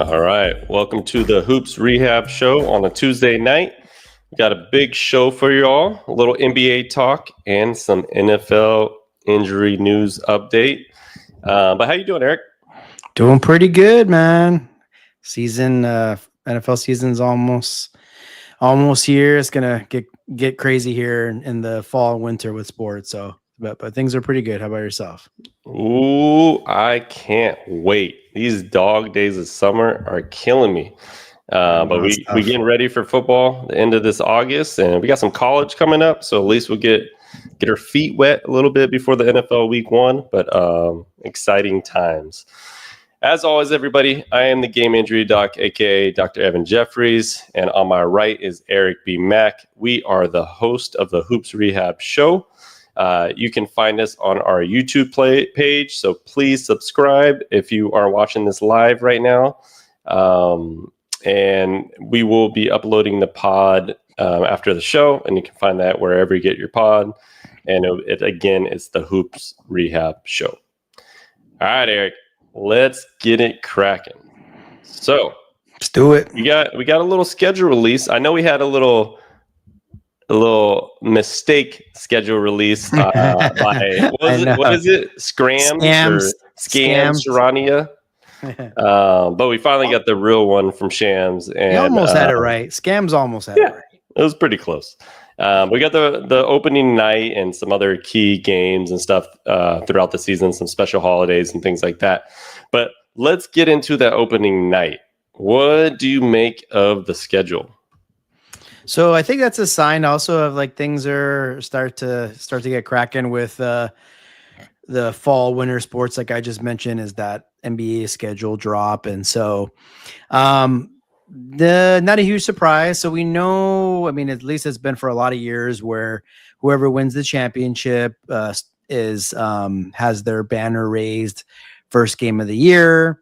All right. Welcome to the Hoops Rehab Show on a Tuesday night. We got a big show for you all, a little NBA talk and some NFL injury news update. But how you doing, Eric? Doing pretty good, man. NFL season's almost here. It's gonna get crazy here in the fall and winter with sports. So, but things are pretty good. How about yourself? Ooh, I can't wait. These dog days of summer are killing me. But we getting ready for football the end of this August, and we got some college coming up. So at least we'll get our feet wet a little bit before the NFL week 1. But exciting times. As always, everybody, I am the Game Injury Doc, aka Dr. Evan Jeffries, and on my right is Eric B. Mack. We are the host of the Hoops Rehab Show. You can find us on our YouTube page, so please subscribe if you are watching this live right now. And we will be uploading the pod after the show, and you can find that wherever you get your pod. And it's the Hoops Rehab Show. All right, Eric, let's get it cracking. So let's do it. We got a little schedule release. I know we had a little mistake schedule release by what is it? Scams, Sharania. But we finally got the real one from Shams, and you almost had it right. Scams almost had it right. It was pretty close. We got the opening night and some other key games and stuff throughout the season, some special holidays and things like that. But let's get into that opening night. What do you make of the schedule? So I think that's a sign also of like things are start to get cracking with the fall winter sports. Like I just mentioned, is that NBA schedule drop. And so not a huge surprise. So we know, I mean, at least it's been for a lot of years where whoever wins the championship has their banner raised first game of the year.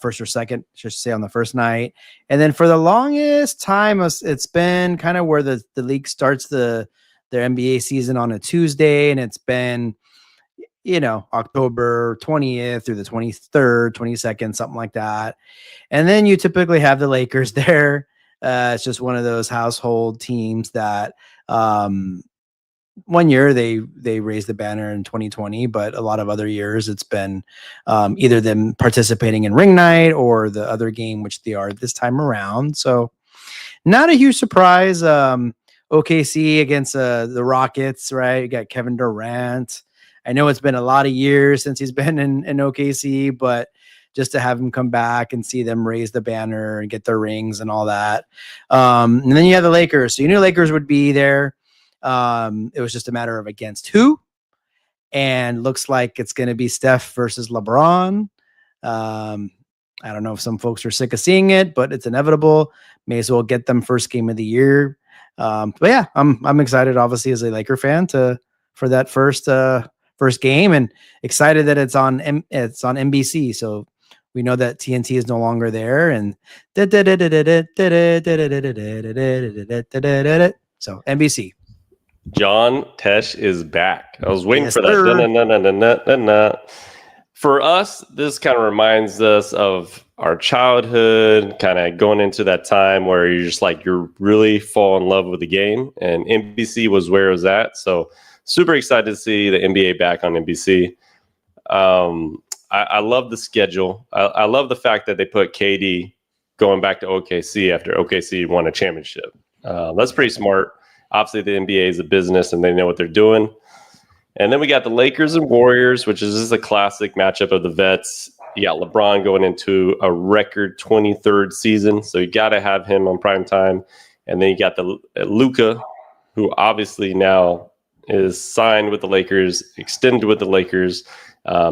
First or second, just say on the first night. And then for the longest time, it's been kind of where the league starts their NBA season on a Tuesday, and it's been, October 20th through the 23rd, 22nd, something like that. And then you typically have the Lakers there. It's just one of those household teams that one year they raised the banner in 2020, but a lot of other years it's been either them participating in ring night or the other game, which they are this time around. So not a huge surprise. OKC against the Rockets, right? You got Kevin Durant. I know it's been a lot of years since he's been in OKC, but just to have him come back and see them raise the banner and get their rings and all that. And then you have the Lakers. So you knew Lakers would be there. It was just a matter of against who, and looks like it's going to be Steph versus LeBron. I don't know if some folks are sick of seeing it, but it's inevitable. May as well get them first game of the year. But yeah, I'm excited, obviously, as a Laker fan for that first game, and excited that it's on NBC. So we know that TNT is no longer there, and so NBC. John Tesh is back. I was waiting for that. For us, this kind of reminds us of our childhood, kind of going into that time where you're really fall in love with the game, and NBC was where it was at. So super excited to see the NBA back on NBC. I love the schedule. I love the fact that they put KD going back to OKC after OKC won a championship. That's pretty smart. Obviously, the NBA is a business, and they know what they're doing. And then we got the Lakers and Warriors, which is just a classic matchup of the vets. You got LeBron going into a record 23rd season, so you got to have him on prime time. And then you got the Luka, who obviously now is signed with the Lakers, extended with the Lakers.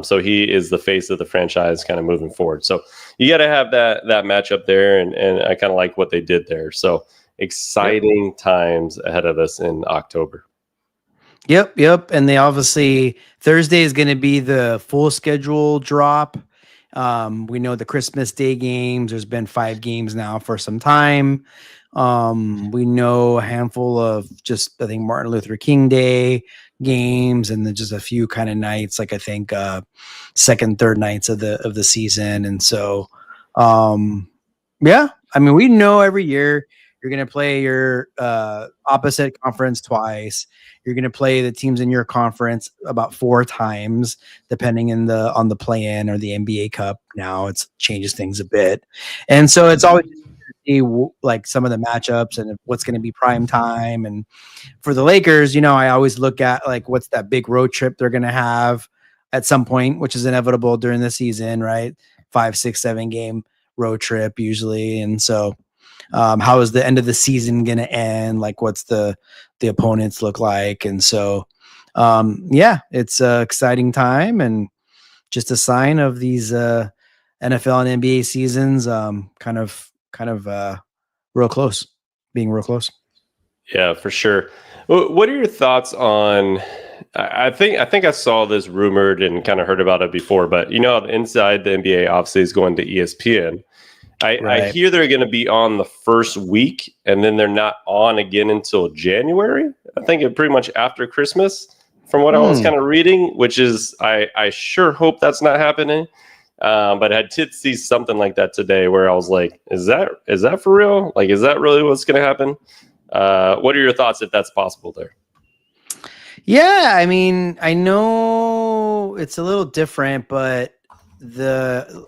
So he is the face of the franchise kind of moving forward. So you got to have that matchup there, and I kind of like what they did there. So exciting times ahead of us in October. Yep. And they obviously, Thursday is going to be the full schedule drop. We know the Christmas Day games. There's been 5 games now for some time. We know a handful of just, I think, Martin Luther King Day games, and then just a few kind of nights, like I think second, third nights of the season. And so Yeah. I mean, we know every year you're going to play your opposite conference twice. You're going to play the teams in your conference about 4 times, depending on the play-in or the NBA Cup. Now it changes things a bit, and so it's always see like some of the matchups and what's going to be prime time. And for the Lakers, I always look at like what's that big road trip they're going to have at some point, which is inevitable during the season, right? 5, 6, 7 game road trip usually. And so how is the end of the season going to end? Like what's the opponents look like? And so yeah, it's an exciting time and just a sign of these NFL and NBA seasons kind of real close, being real close. Yeah, for sure. What are your thoughts on? I think I saw this rumored and kind of heard about it before, but inside the NBA obviously is going to ESPN. I hear they're going to be on the first week, and then they're not on again until January. I think it pretty much after Christmas, from what I was kind of reading. Which is, I sure hope that's not happening. But I did see something like that today, where I was like, "Is that for real? Like, is that really what's going to happen?" What are your thoughts if that's possible there? Yeah, I mean, I know it's a little different, but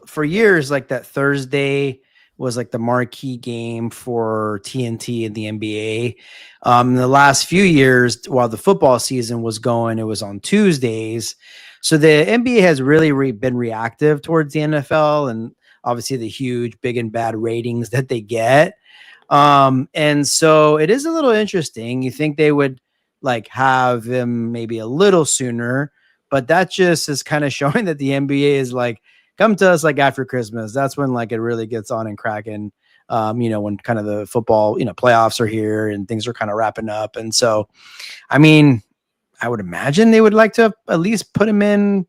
for years, like that Thursday was like the marquee game for TNT and the NBA. The last few years, while the football season was going, it was on Tuesdays. So the NBA has really been reactive towards the NFL and obviously the huge, big and bad ratings that they get. And so it is a little interesting. You think they would like have them maybe a little sooner, but that just is kind of showing that the NBA is like, come to us like after Christmas. That's when like it really gets on and cracking. When kind of the football, playoffs are here and things are kind of wrapping up. And so, I mean, I would imagine they would like to at least put them in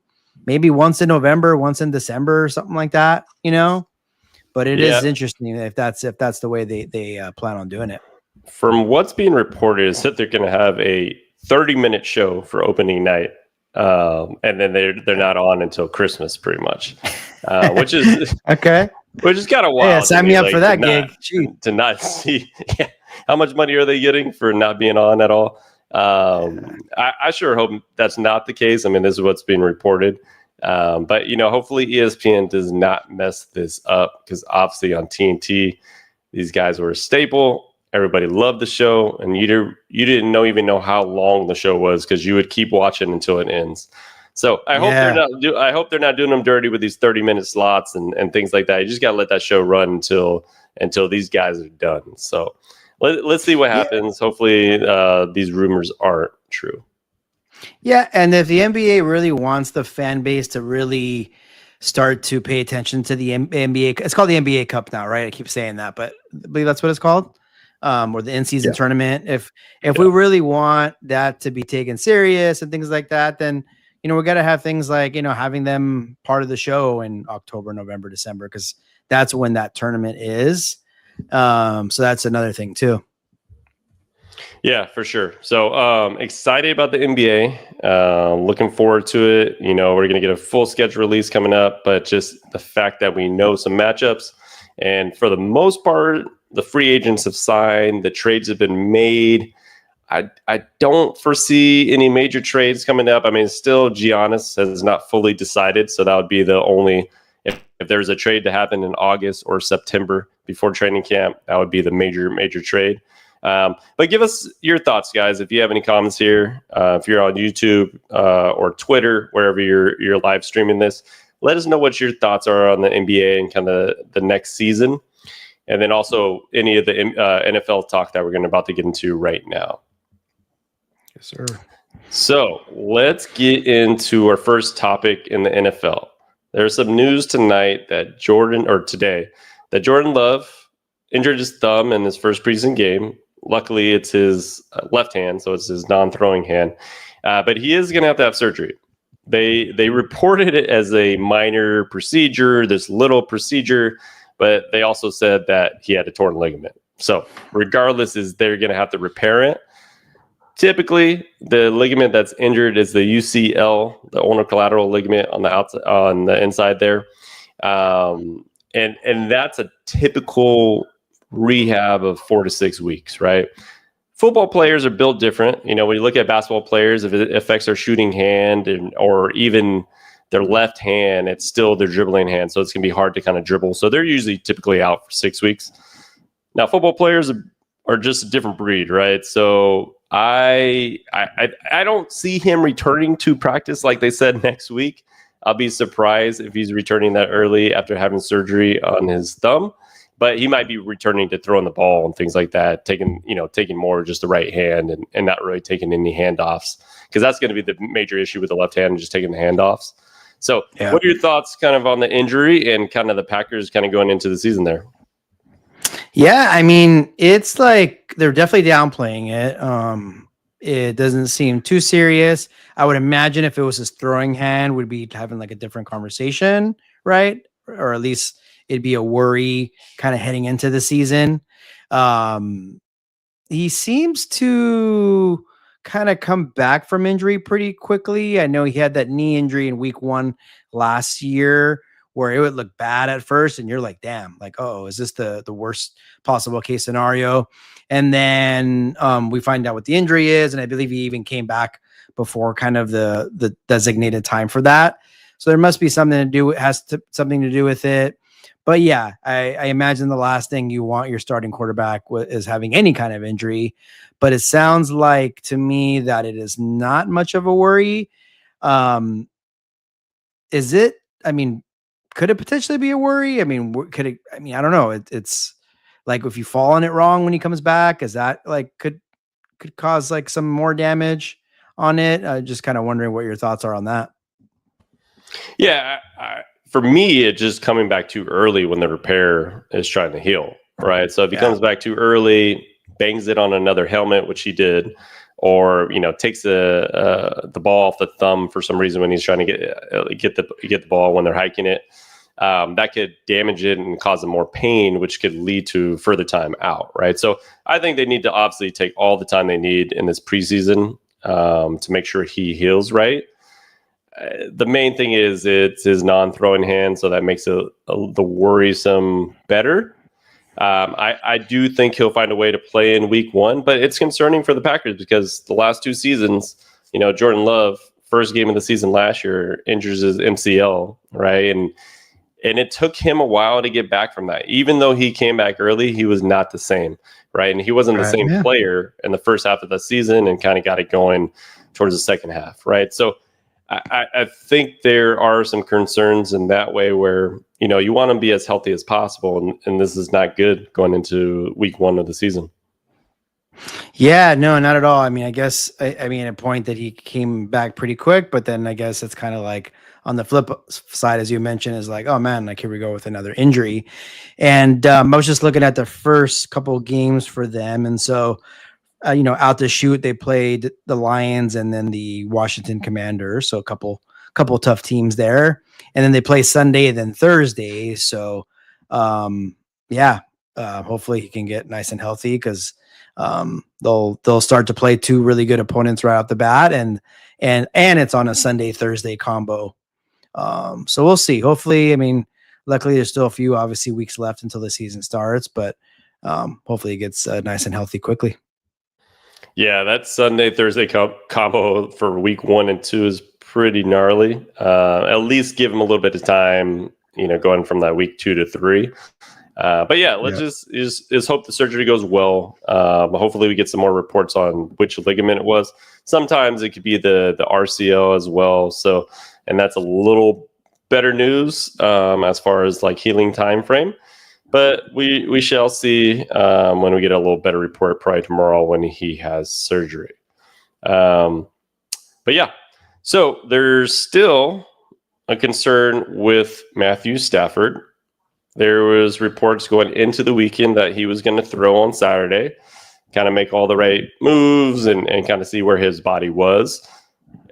maybe once in November, once in December, or something like that, But it is interesting if that's the way they plan on doing it. From what's being reported is that they're going to have a 30-minute show for opening night, and then they're not on until Christmas, pretty much, which is okay. Which is kind of wild. Yeah, sign me up for that gig. To not see how much money are they getting for not being on at all. I sure hope that's not the case. I mean, this is what's being reported. But hopefully ESPN does not mess this up, because obviously on TNT, these guys were a staple. Everybody loved the show, and you didn't even know how long the show was, because you would keep watching until it ends. So I hope they're not doing them dirty with these 30-minute slots and things like that. You just got to let that show run until these guys are done. So let's see what happens. Hopefully these rumors aren't true. Yeah, and if the NBA really wants the fan base to really start to pay attention to the NBA, it's called the NBA Cup now, right? I keep saying that, but I believe that's what it's called, or the in-season tournament. If we really want that to be taken serious and things like that, then we got to have things like having them part of the show in October, November, December, because that's when that tournament is. So that's another thing too. Yeah, for sure. So excited about the NBA. Looking forward to it. We're going to get a full schedule release coming up, but just the fact that we know some matchups, and for the most part, the free agents have signed, the trades have been made. I don't foresee any major trades coming up. I mean, still Giannis has not fully decided, so that would be the only, if there's a trade to happen in August or September before training camp, that would be the major trade. But give us your thoughts, guys. If you have any comments here, if you're on YouTube or Twitter, wherever you're live streaming this, let us know what your thoughts are on the NBA and kind of the next season. And then also any of the NFL talk that we're about to get into right now. Yes, sir. So let's get into our first topic in the NFL. There's some news today that Jordan Love injured his thumb in his first preseason game. Luckily, it's his left hand, so it's his non-throwing hand. But he is going to have surgery. They reported it as a minor procedure, this little procedure, but they also said that he had a torn ligament. So regardless, they're going to have to repair it. Typically, the ligament that's injured is the UCL, the ulnar collateral ligament on the outside, on the inside there. And that's a typical rehab of 4 to 6 weeks, right? Football players are built different. When you look at basketball players, if it affects their shooting hand or even their left hand, it's still their dribbling hand. So it's going to be hard to kind of dribble. So they're usually typically out for 6 weeks. Now, football players are just a different breed, right? So I don't see him returning to practice like they said next week. I'll be surprised if he's returning that early after having surgery on his thumb. But he might be returning to throwing the ball and things like that, taking more just the right hand and not really taking any handoffs, because that's going to be the major issue with the left hand, just taking the handoffs. So What are your thoughts kind of on the injury and kind of the Packers kind of going into the season there? Yeah, I mean, it's like they're definitely downplaying it. It doesn't seem too serious. I would imagine if it was his throwing hand, we'd be having like a different conversation, right? Or at least it'd be a worry kind of heading into the season. He seems to kind of come back from injury pretty quickly. I know he had that knee injury in week 1 last year where it would look bad at first and you're like, damn, like, oh, is this the worst possible case scenario? And then we find out what the injury is. And I believe he even came back before kind of the designated time for that. So there must be something to do with it. But yeah, I imagine the last thing you want your starting quarterback is having any kind of injury. But it sounds like to me that it is not much of a worry. Is it? I mean, could it potentially be a worry? I mean, could it? I mean, I don't know. It's like if you fall on it wrong when he comes back, is that like could cause like some more damage on it? Just kind of wondering what your thoughts are on that. Yeah, for me, it's just coming back too early when the repair is trying to heal, right? So if he comes back too early, bangs it on another helmet, which he did, or takes the ball off the thumb for some reason when he's trying to get the ball when they're hiking it, that could damage it and cause them more pain, which could lead to further time out, right? So I think they need to obviously take all the time they need in this preseason to make sure he heals right. The main thing is it's his non-throwing hand, so that makes the worrisome better. I do think he'll find a way to play in week 1, but it's concerning for the Packers because the last 2 seasons, Jordan Love, first game of the season last year, injures his MCL, right? And it took him a while to get back from that. Even though he came back early, he was not the same, right? And he wasn't the same player in the first half of the season and kind of got it going towards the second half, right? So I think there are some concerns in that way where, you want to be as healthy as possible. And this is not good going into week 1 of the season. Yeah, no, not at all. I mean, I guess, I mean, a point that he came back pretty quick, but then I guess it's kind of like on the flip side, as you mentioned, is like, oh man, like here we go with another injury. And I was just looking at the first couple of games for them. And so, out the shoot, they played the Lions and then the Washington Commanders. So a couple tough teams there. And then they play Sunday and then Thursday. So, hopefully he can get nice and healthy because they'll start to play 2 really good opponents right off the bat. And it's on a Sunday, Thursday combo. So we'll see. Hopefully, I mean, luckily there's still a few obviously weeks left until the season starts, but hopefully it gets nice and healthy quickly. Yeah, that Sunday, Thursday combo for week 1 and 2 is pretty gnarly. At least give him a little bit of time, going from that week 2 to 3. But yeah, let's just hope the surgery goes well. Hopefully we get some more reports on which ligament it was. Sometimes it could be the RCL as well. So, and that's a little better news as far as like healing time frame. But we shall see when we get a little better report probably tomorrow when he has surgery. But yeah, so there's still a concern with Matthew Stafford. There was reports going into the weekend that he was going to throw on Saturday, kind of make all the right moves and kind of see where his body was.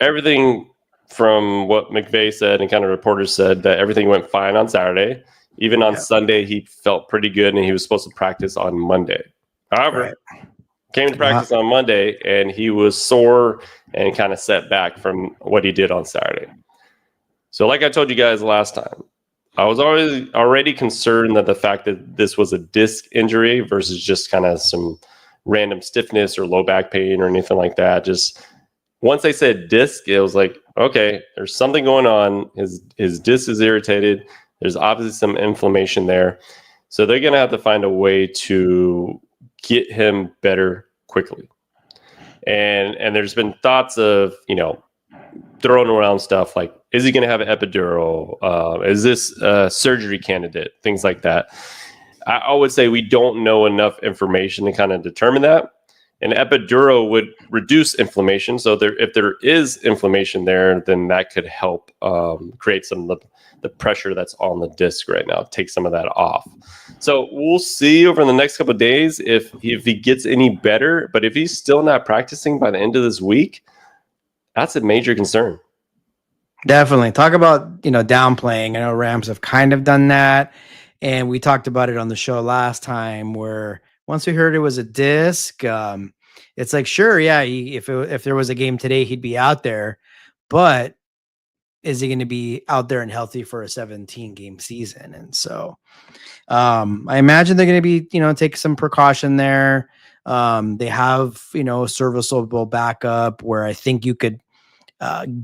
Everything from what McVay said and kind of reporters said that everything went fine on Saturday. Even on Sunday, he felt pretty good, and he was supposed to practice on Monday. However, came to practice on Monday, and he was sore and kind of set back from what he did on Saturday. So like I told you guys last time, I was already concerned that the fact that this was a disc injury versus just kind of some random stiffness or low back pain or anything like that. Just once they said disc, it was like, okay, there's something going on. His disc is irritated. There's obviously some inflammation there. So they're going to have to find a way to get him better quickly. And there's been thoughts of, throwing around stuff like, is he going to have an epidural? Is this a surgery candidate? Things like that. I would say we don't know enough information to kind of determine that. An epidural would reduce inflammation. So if there is inflammation there, then that could help create some of the pressure that's on the disc right now, take some of that off. So we'll see over the next couple of days if he gets any better. But if he's still not practicing by the end of this week, that's a major concern. Definitely. Talk about, downplaying. I know Rams have kind of done that. And we talked about it on the show last time where once we heard it was a disc, it's like, sure, yeah, if there was a game today, he'd be out there. But is he going to be out there and healthy for a 17-game season? And so I imagine they're going to be, take some precaution there. They have, a serviceable backup where I think you could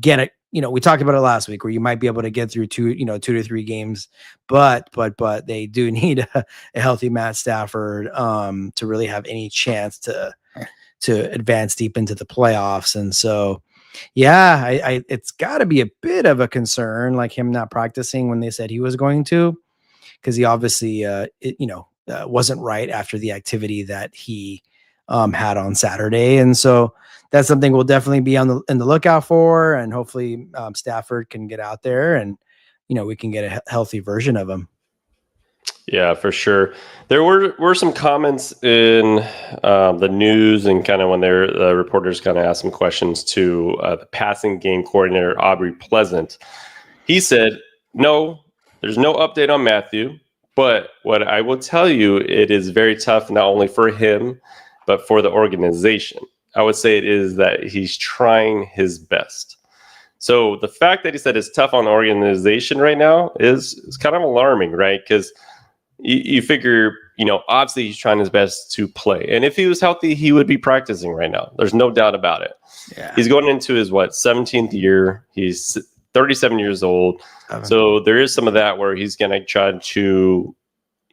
get it. We talked about it last week where you might be able to get through 2 to 3 games, but they do need a healthy Matt Stafford to really have any chance to advance deep into the playoffs. And so, yeah, it's got to be a bit of a concern, like him not practicing when they said he was going to, because he obviously, wasn't right after the activity that he had on Saturday. And so that's something we'll definitely be in the lookout for. And hopefully Stafford can get out there and, we can get a healthy version of him. Yeah, for sure. There were some comments in the news and kind of when the reporters kind of asked some questions to the passing game coordinator, Aubrey Pleasant. He said, no, there's no update on Matthew. But what I will tell you, it is very tough, not only for him, but for the organization. I would say it is that he's trying his best. So the fact that he said it's tough on the organization right now is kind of alarming, right? Because you figure, obviously he's trying his best to play. And if he was healthy, he would be practicing right now. There's no doubt about it. Yeah. He's going into his, 17th year. He's 37 years old. So there is some of that where he's going to try to,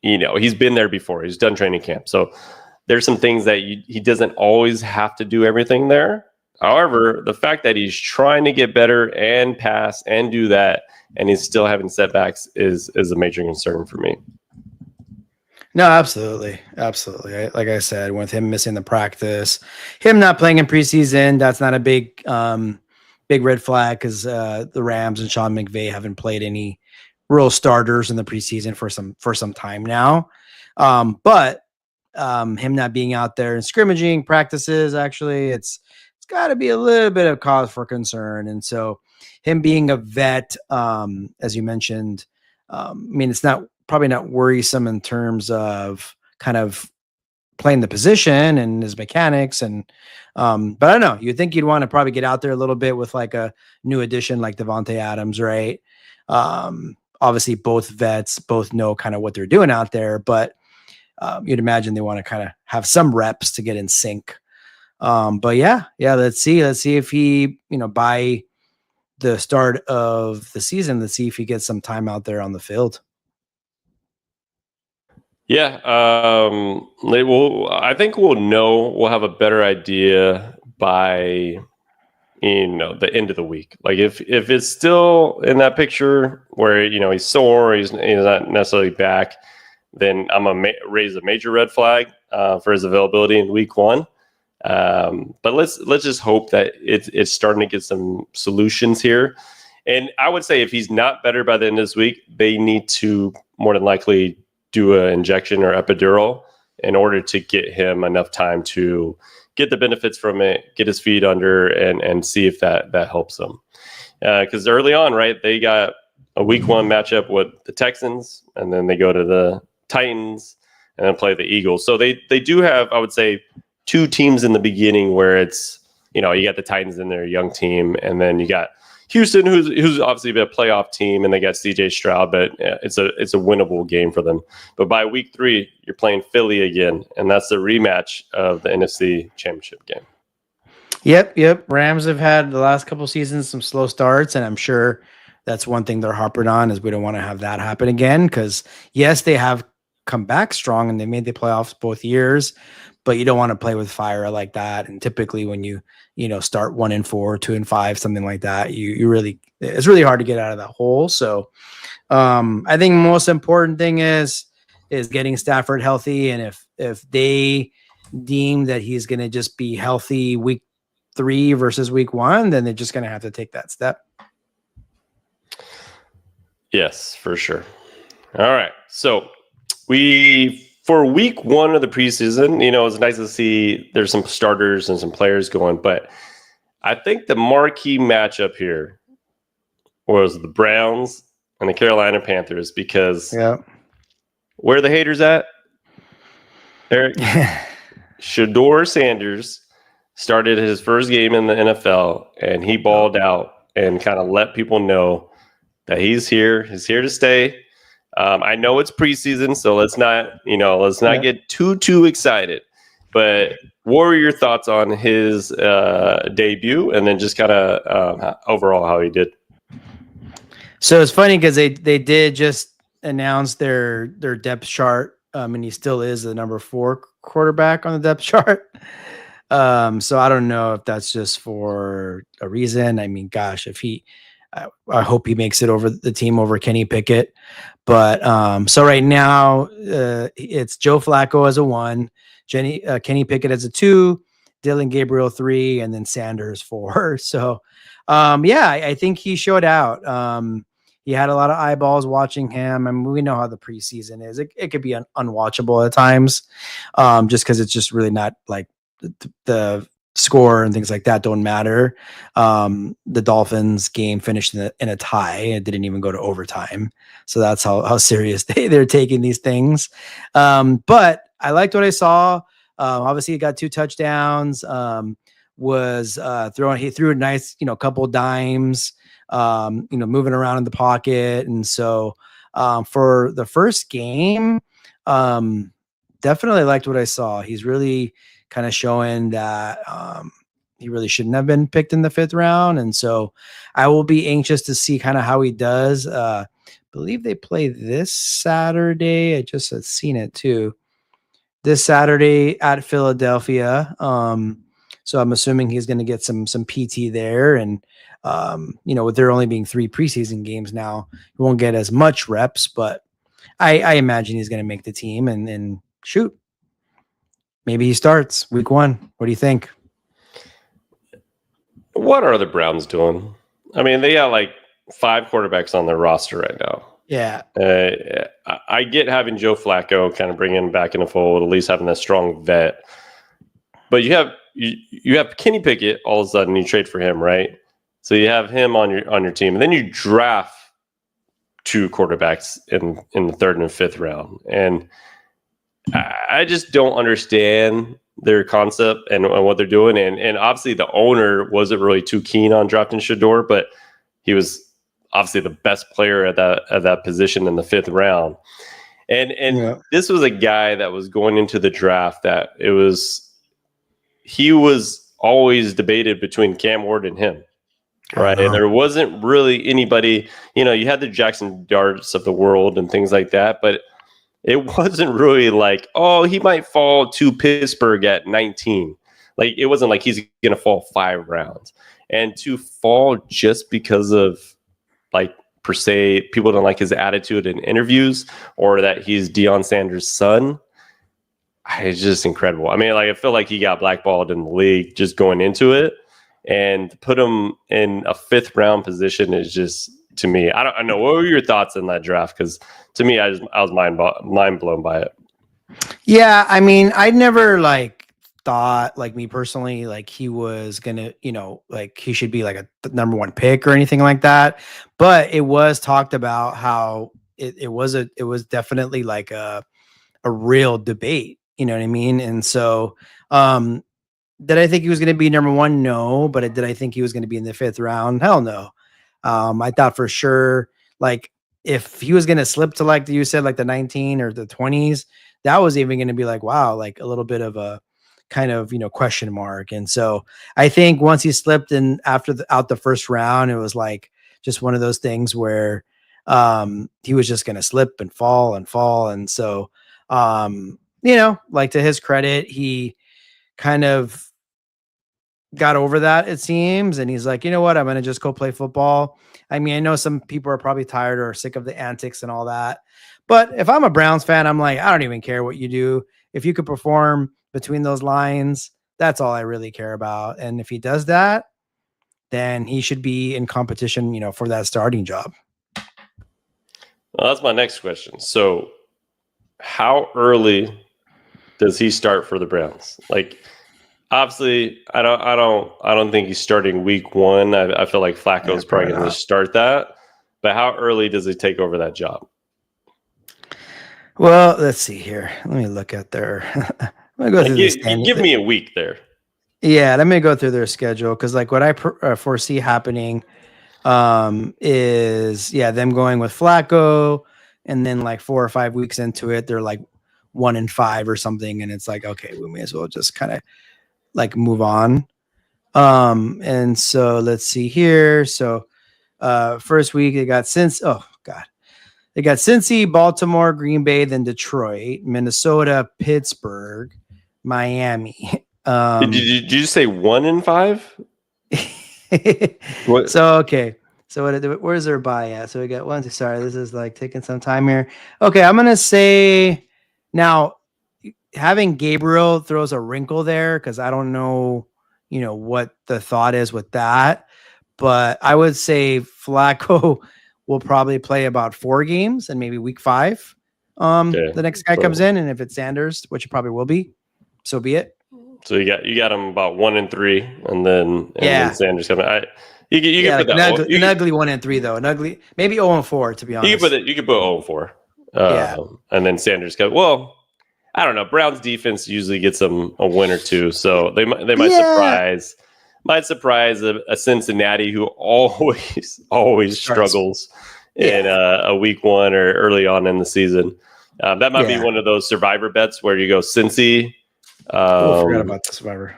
he's been there before. He's done training camp. So there's some things that he doesn't always have to do everything there. However, the fact that he's trying to get better and pass and do that, and he's still having setbacks is a major concern for me. No, absolutely. Absolutely. Like I said, with him missing the practice, him not playing in preseason, that's not a big red flag because the Rams and Sean McVay haven't played any real starters in the preseason for some time now. But him not being out there and scrimmaging practices, actually, it's got to be a little bit of cause for concern. And so him being a vet, as you mentioned, it's probably not worrisome in terms of kind of playing the position and his mechanics. And, but I don't know, you'd think you'd want to probably get out there a little bit with like a new addition, like Devontae Adams, right? Obviously both vets, both know kind of what they're doing out there, but you'd imagine they want to kind of have some reps to get in sync. But yeah, let's see if he, by the start of the season, let's see if he gets some time out there on the field. Yeah, I think we'll have a better idea by the end of the week. Like if it's still in that picture where he's sore, he's not necessarily back, then I'm gonna raise a major red flag for his availability in week 1. But let's just hope that it's starting to get some solutions here. And I would say if he's not better by the end of this week, they need to more than likely do an injection or epidural in order to get him enough time to get the benefits from it, get his feet under, and see if that helps him. Because early on, right, they got a week 1 matchup with the Texans, and then they go to the Titans, and then play the Eagles. So they do have, I would say, 2 teams in the beginning where it's, you got the Titans in their young team, and then you got Houston, who's obviously been a playoff team, and they got C.J. Stroud, but it's a winnable game for them. But by week 3, you're playing Philly again, and that's the rematch of the NFC Championship game. Yep. Rams have had the last couple seasons some slow starts, and I'm sure that's one thing they're harping on is we don't want to have that happen again. Because yes, they have come back strong and they made the playoffs both years, but you don't want to play with fire like that. And typically, when you start 1-4, 2-5, something like that, it's really hard to get out of that hole. So I think most important thing is getting Stafford healthy, and if they deem that he's going to just be healthy week 3 versus week 1, then they're just going to have to take that step. Yes, for sure. All right. So for week 1 of the preseason, it's nice to see there's some starters and some players going, but I think the marquee matchup here was the Browns and the Carolina Panthers, because where are the haters at? Eric? Shedeur Sanders started his first game in the NFL, and he balled out and kind of let people know that he's here. He's here to stay. I know it's preseason, so let's not get too excited. But what were your thoughts on his debut, and then just kind of overall how he did? So it's funny because they did just announce their depth chart, and he still is the number 4 quarterback on the depth chart. So I don't know if that's just for a reason. I mean, gosh, I hope he makes it over the team over Kenny Pickett. But so right now it's Joe Flacco as a 1, Kenny Pickett as a 2, Dylan Gabriel 3, and then Sanders 4. So I think he showed out. He had a lot of eyeballs watching him. I mean, we know how the preseason is. It could be unwatchable at times, just because it's just really not like the score and things like that don't matter. The Dolphins game finished in a tie. It didn't even go to overtime. So that's how serious they're taking these things. But I liked what I saw. Obviously he got 2 touchdowns, he threw a nice, couple dimes, moving around in the pocket. And so, for the first game, definitely liked what I saw. He's really kind of showing that he really shouldn't have been picked in the 5th round. And so I will be anxious to see kind of how he does. Believe they play this Saturday. I just had seen it too. This Saturday at Philadelphia. So I'm assuming he's going to get some PT there. And, with there only being 3 preseason games now, he won't get as much reps, but I imagine he's going to make the team and shoot. Maybe he starts week 1. What do you think? What are the Browns doing? I mean, they got like 5 quarterbacks on their roster right now. Yeah. I get having Joe Flacco kind of bring him back in the fold, at least having a strong vet. But you have Kenny Pickett, all of a sudden you trade for him, right? So you have him on your team, and then you draft 2 quarterbacks in the 3rd and 5th round. And I just don't understand their concept and what they're doing. And obviously the owner wasn't really too keen on drafting Shedeur, but he was obviously the best player at that position in the 5th round. And This was a guy that was going into the draft that he was always debated between Cam Ward and him. Right. And there wasn't really anybody, you had the Jackson Darts of the world and things like that, but it wasn't really like, oh, he might fall to Pittsburgh at 19. Like, it wasn't like he's going to fall 5 rounds. And to fall just because of, like, per se, people don't like his attitude in interviews or that he's Deion Sanders' son, it's just incredible. I mean, like, I feel like he got blackballed in the league just going into it. And put him in a 5th round position is just, to me, I don't know. What were your thoughts in that draft? Because to me, I was mind blown by it. Yeah, I mean, I never thought, like, me personally, like he was gonna, like he should be like a number 1 pick or anything like that. But it was talked about how it was definitely like a real debate. You know what I mean? And so, did I think he was going to be number 1? No. But did I think he was going to be in the 5th round? Hell no. I thought for sure, like, if he was going to slip to, like you said, like the 19 or the 20s, that was even going to be like, wow, like a little bit of a kind of, question mark. And so I think once he slipped in after out the first round, it was like just one of those things where he was just going to slip and fall and fall. And so, like, to his credit, he kind of got over that, it seems. And he's like, you know what? I'm going to just go play football. I mean, I know some people are probably tired or sick of the antics and all that. But if I'm a Browns fan, I'm like, I don't even care what you do. If you could perform between those lines, that's all I really care about. And if he does that, then he should be in competition, for that starting job. Well, that's my next question. So how early does he start for the Browns? Like, obviously, I don't think he's starting week 1. I feel like Flacco's probably going to start that. But how early does he take over that job? Well, let's see here. Let me look at their. Let me go through this. Give me a week there. Yeah, let me go through their schedule, because like what I foresee happening is them going with Flacco, and then like 4 or 5 weeks into it, they're like 1-5 or something, and it's like, okay, we may as well just kind of like move on. And so let's see here. So first week they got They got Cincy, Baltimore, Green Bay, then Detroit, Minnesota, Pittsburgh, Miami. Did you say 1-5? What? So okay. So where's their bye at? So we got one. Sorry, this is like taking some time here. Okay, I'm gonna say now, having Gabriel throws a wrinkle there, because I don't know, what the thought is with that. But I would say Flacco will probably play about 4 games, and maybe week 5. The next guy comes in, and if it's Sanders, which it probably will be, so be it. So you got him about 1-3, and then Sanders coming. You can put that an ugly 1-3 though, an ugly maybe 0-4, to be honest. You could put 0-4. And then Sanders goes. Well, I don't know. Browns defense usually gets them a win or two, so they might surprise. Might surprise a Cincinnati who always struggles in a week 1 or early on in the season. That might be one of those survivor bets where you go Cincy. I forgot about the survivor.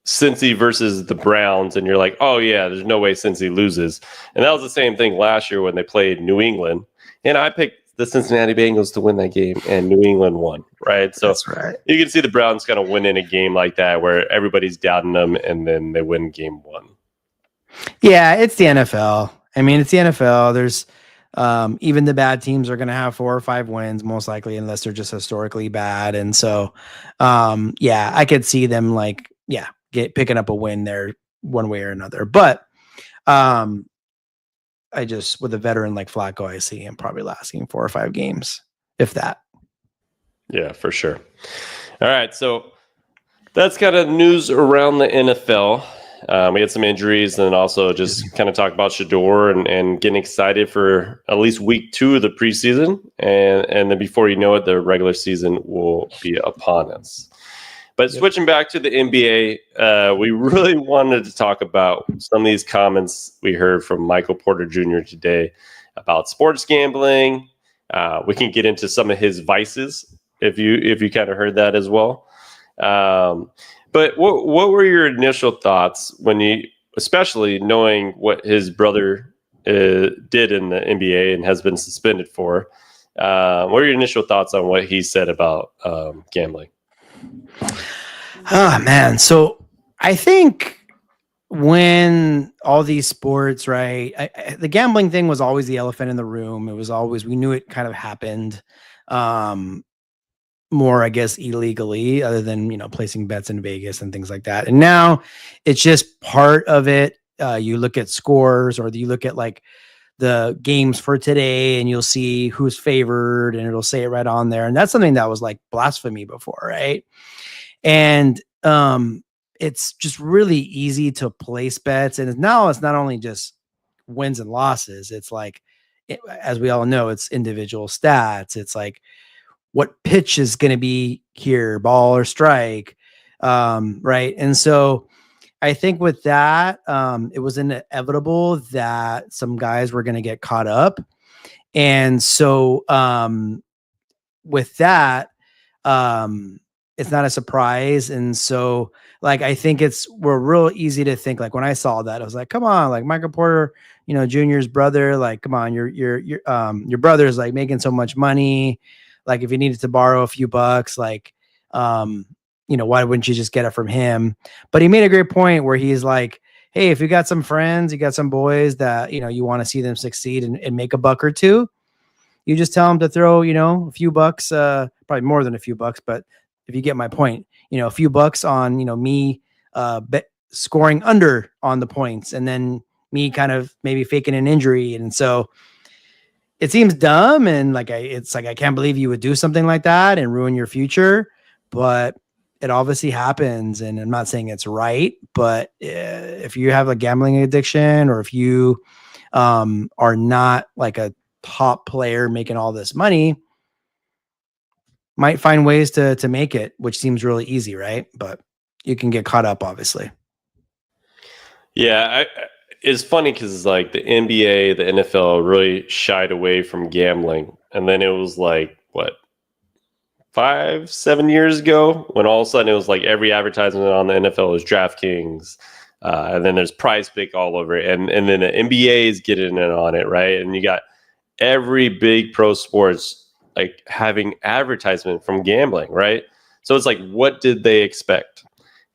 Cincy versus the Browns, and you're like, oh yeah, there's no way Cincy loses. And that was the same thing last year when they played New England, and I picked the Cincinnati Bengals to win that game, and New England won, right? So that's right. You can see the Browns kind of win in a game like that where everybody's doubting them, and then they win game 1. Yeah, it's the NFL. I mean, it's the NFL. There's even the bad teams are going to have 4 or 5 wins, most likely, unless they're just historically bad. And so, I could see them picking up a win there one way or another. But I just, with a veteran like Flacco, I see him probably lasting 4 or 5 games, if that. Yeah, for sure. All right, so that's kind of news around the NFL. We had some injuries, and then also just kind of talk about Shedeur and getting excited for at least week 2 of the preseason. And then before you know it, the regular season will be upon us. But switching back to the NBA, we really wanted to talk about some of these comments we heard from Michael Porter Jr. today about sports gambling. We can get into some of his vices if you kind of heard that as well. But what were your initial thoughts when especially knowing what his brother did in the NBA and has been suspended for? What were your initial thoughts on what he said about gambling? Oh man. So I think when all these sports, right, the gambling thing was always the elephant in the room. It was always, we knew it kind of happened more, I guess, illegally, other than, placing bets in Vegas and things like that. And now it's just part of it. You look at scores, or you look at like the games for today, and you'll see who's favored, and it'll say it right on there. And that's something that was like blasphemy before, right? And it's just really easy to place bets. And now it's not only just wins and losses. It's like, as we all know, it's individual stats. It's like what pitch is going to be here, ball or strike. Right. And so I think with that, it was inevitable that some guys were going to get caught up. And so with that, it's not a surprise. And so like, I think we're real easy to think, like when I saw that, I was like, come on, like Michael Porter, Junior's brother, like, come on, your brother's like making so much money. Like if you needed to borrow a few bucks, like, why wouldn't you just get it from him? But he made a great point where he's like, hey, if you got some friends, you got some boys that, you want to see them succeed and make a buck or two, you just tell them to throw, a few bucks, probably more than a few bucks, but if you get my point, a few bucks on, me scoring under on the points, and then me kind of maybe faking an injury. And so it seems dumb. And like, it's like, I can't believe you would do something like that and ruin your future, but it obviously happens. And I'm not saying it's right, but if you have a gambling addiction, or if you are not like a top player making all this money, might find ways to make it, which seems really easy, right? But you can get caught up, obviously. Yeah, it's funny because like the NBA, the NFL really shied away from gambling, and then it was like what, 5-7 years ago, when all of a sudden it was like every advertisement on the NFL was DraftKings, and then there's Prize Pick all over it, and then the NBA is getting in on it, right? And you got every big pro sports like having advertisement from gambling, right? So it's like, what did they expect?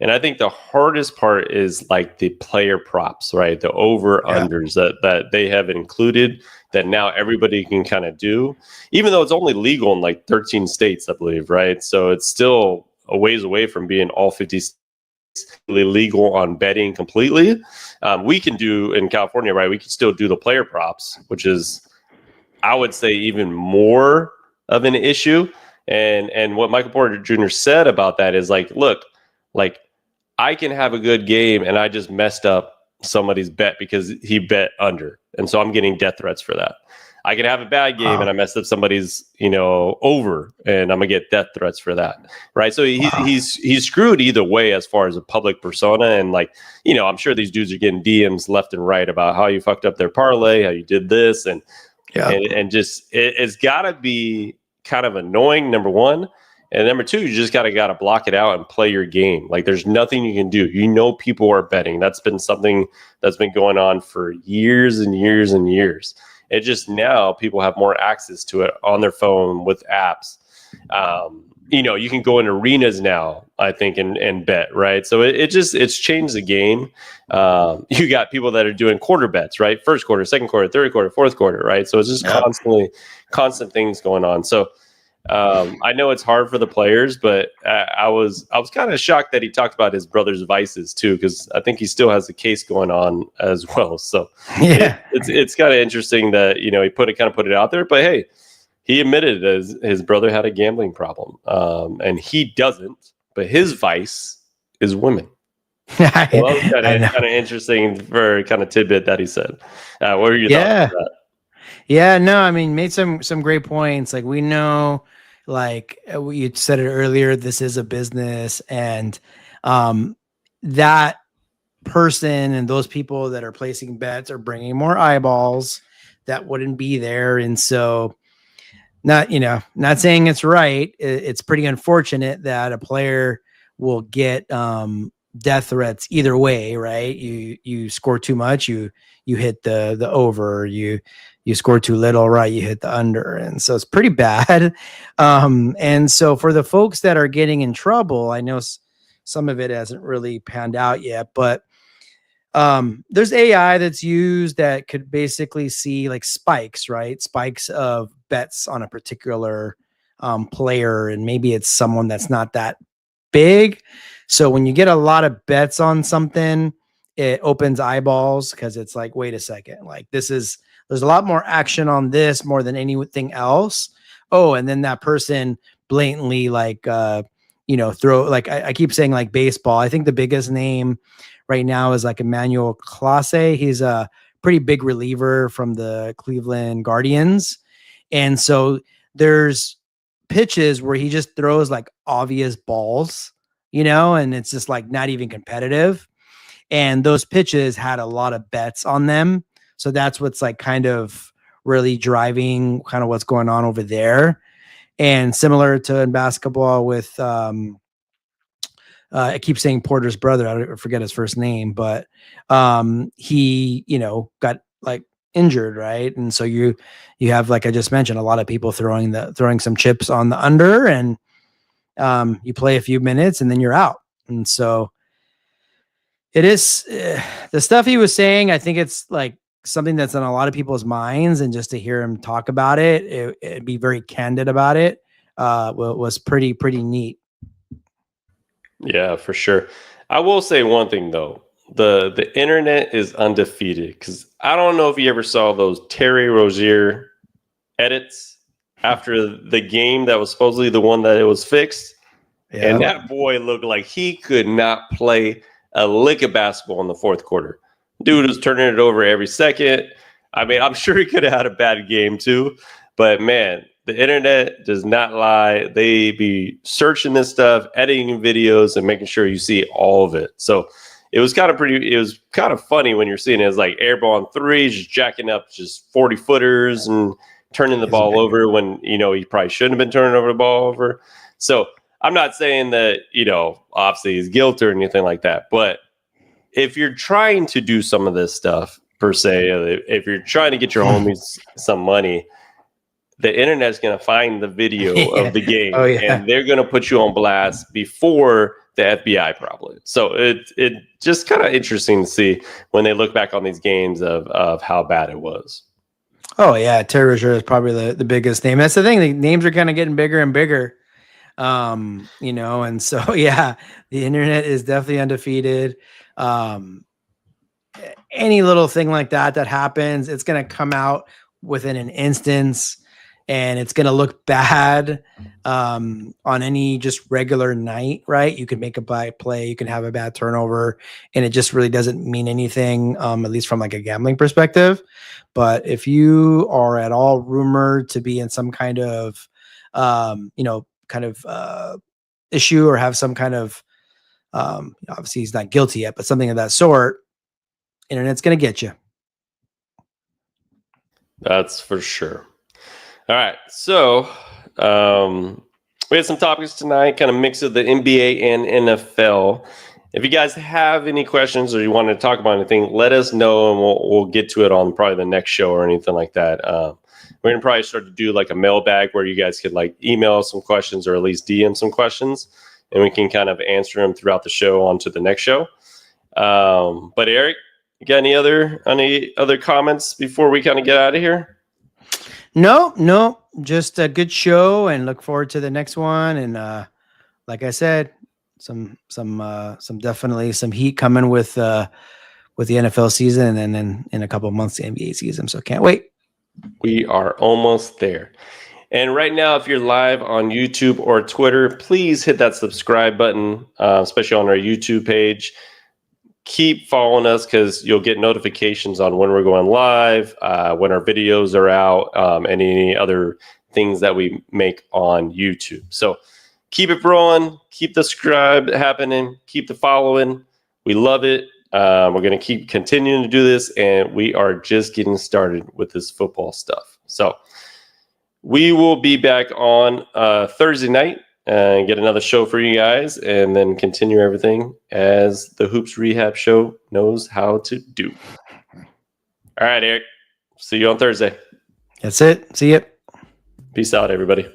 And I think the hardest part is like the player props, right? The over-unders that they have included that now everybody can kind of do, even though it's only legal in like 13 states, I believe, right? So it's still a ways away from being all 50 states legal on betting completely. We can do in California, right? We can still do the player props, which is, I would say, even more of an issue. And what Michael Porter Jr. said about that is like, look, like I can have a good game and I just messed up somebody's bet because he bet under. And so I'm getting death threats for that. I can have a bad game and I messed up somebody's, over, and I'm gonna get death threats for that. Right. So he's screwed either way as far as a public persona. And like, I'm sure these dudes are getting DMs left and right about how you fucked up their parlay, how you did this. And just, it's gotta be kind of annoying, number one. And number two, you just gotta block it out and play your game. Like there's nothing you can do. People are betting. That's been something that's been going on for years and years and years. It just, now people have more access to it on their phone with apps. You can go in arenas now, I think, and bet, right? So it's changed the game. You got people that are doing quarter bets, right? First quarter, second quarter, third quarter, fourth quarter, right? So it's just constant things going on. So I know it's hard for the players, but I was kind of shocked that he talked about his brother's vices too, because I think he still has a case going on as well. So it's kind of interesting that he put it out there. But hey, he admitted his brother had a gambling problem, and he doesn't. But his vice is women. Well, that was kind of interesting for kind of tidbit that he said. What were your thoughts on that? Yeah, no, I mean, made some great points. Like we know, like you said it earlier, this is a business, and that person and those people that are placing bets are bringing more eyeballs that wouldn't be there. And so not saying it's right. It's pretty unfortunate that a player will get death threats either way, right? You score too much, you hit the over, you score too little, right? You hit the under. And so it's pretty bad. And so for the folks that are getting in trouble, I know some of it hasn't really panned out yet, but there's AI that's used that could basically see like spikes, right? Spikes of bets on a particular player. And maybe it's someone that's not that big. So when you get a lot of bets on something, it opens eyeballs because it's like, wait a second, like there's a lot more action on this more than anything else. Oh, and then that person blatantly like, throw, like I keep saying like baseball. I think the biggest name right now is like Emmanuel Clase. He's a pretty big reliever from the Cleveland Guardians. And so there's pitches where he just throws like obvious balls, and it's just like not even competitive. And those pitches had a lot of bets on them. So that's what's like kind of really driving kind of what's going on over there. And similar to in basketball with, I keep saying Porter's brother, I forget his first name, but he, got like injured, right? And so you have, like I just mentioned, a lot of people throwing some chips on the under, and you play a few minutes and then you're out. And so it is the stuff he was saying. I think it's like something that's on a lot of people's minds, and just to hear him talk about it'd be very candid about it, was pretty neat. Yeah, for sure. I will say one thing though. The internet is undefeated, because I don't know if you ever saw those Terry Rozier edits after the game that was supposedly the one that it was fixed. Yeah. And that boy looked like he could not play a lick of basketball in the fourth quarter. Dude was turning it over every second. I mean, I'm sure he could have had a bad game too, but man, the internet does not lie. They be searching this stuff, editing videos, and making sure you see all of it. So it was kind of funny when you're seeing it. It's like airball on three, just jacking up just 40 footers and turning the ball over when, he probably shouldn't have been turning over the ball over. So I'm not saying that, obviously he's guilty or anything like that. But if you're trying to do some of this stuff, per se, if you're trying to get your homies some money, the internet's going to find the video of the game, and they're going to put you on blast before the FBI probably. So it just kind of interesting to see when they look back on these games of how bad it was. Oh yeah, Terry Rozier is probably the biggest name. That's the thing. The names are kind of getting bigger and bigger. And so yeah, the internet is definitely undefeated. Any little thing like that happens, it's going to come out within an instance, and it's going to look bad on any just regular night, right? You can make a bad play, you can have a bad turnover, and it just really doesn't mean anything, at least from like a gambling perspective. But if you are at all rumored to be in some kind of, issue, or have some kind of, obviously he's not guilty yet, but something of that sort, internet's going to get you. That's for sure. All right. So we had some topics tonight, kind of mix of the NBA and NFL. If you guys have any questions or you want to talk about anything, let us know, and we'll get to it on probably the next show or anything like that. We're going to probably start to do like a mailbag where you guys could like email some questions or at least DM some questions, and we can kind of answer them throughout the show onto the next show. But Eric, you got any other comments before we kind of get out of here? No, just a good show, and look forward to the next one. And like I said, some definitely some heat coming with the NFL season, and then in a couple of months the NBA season. So can't wait. We are almost there. And right now, if you're live on YouTube or Twitter, please hit that subscribe button, especially on our YouTube page. Keep following us, because you'll get notifications on when we're going live, when our videos are out, and any other things that we make on YouTube. So keep it rolling, keep the subscribe happening, keep the following. We love it. We're going to keep continuing to do this, and we are just getting started with this football stuff. So we will be back on Thursday night and get another show for you guys, and then continue everything as the Hoops Rehab Show knows how to do. All right, Eric. See you on Thursday. That's it. See you. Peace out, everybody.